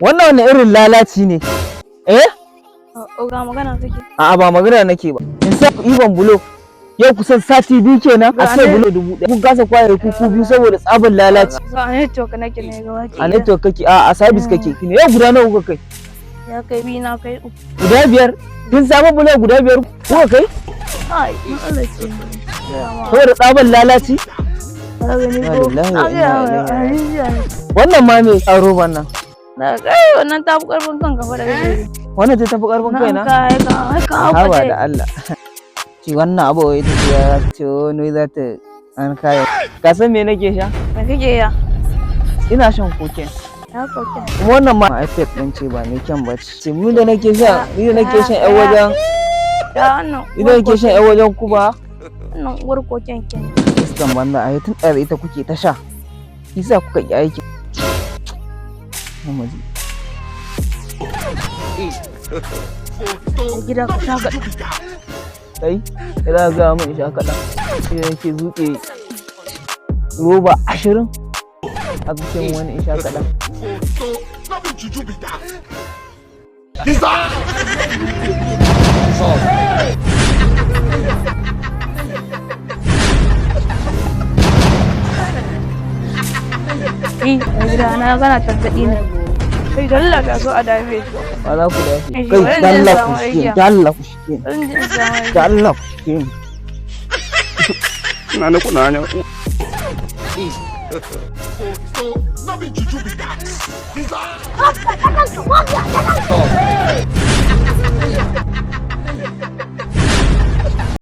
Wannan wani irin lalaci ne? Oga magana kake? A'a ba magana nake ba. In sa ku iban bulo. Yau kusan sati biyu kenan a sai bulo 1000. Kun kasa kwaye ku biyu saboda tsabin lalaci. A network nake ne ga waki. A network kake a service kake. Ne yau guda nawa kuka kai? Ya kai biyu na kai uku. Guda 5. Tun sabon bulo guda 5 kuka kai? Ai, matsala ce. Saboda tsabin lalaci? Wannan ma me tsaro wannan? Na kai wannan tafi karfin kanka fa da kake. Wannan ta tafi karfin kaina? Ka haba da Allah. Ci wannan abu wai take ya ce wani za ta an kaya. Ka san me nake sha? Me kake ya? Ina shan koken. Ya koken. Kuma wannan ma effect din ce ba mai kyan bace. Ce mu da nake sha, ni da nake shan ƴan wajen. Ya wannan. Idan nake shan ƴan wajen Kuba. Wannan uwar koken ke. Iskan banda a tun ɗaya ita kuke ta sha. Isa kuka yi aiki. Mamaji. Gida ka sha kaɗan. Kai, ina ga mun sha kaɗan. Sai yake zuƙe roba 20 a cikin wani sha kaɗan. Gida na gana tantaɗi ne. Kai dalla da so a dame shi. Ba za ku dace. Kai dalla ku shike, dalla ku shike. Dalla ku shike. Na ne kuna nya. Nothing to do with that.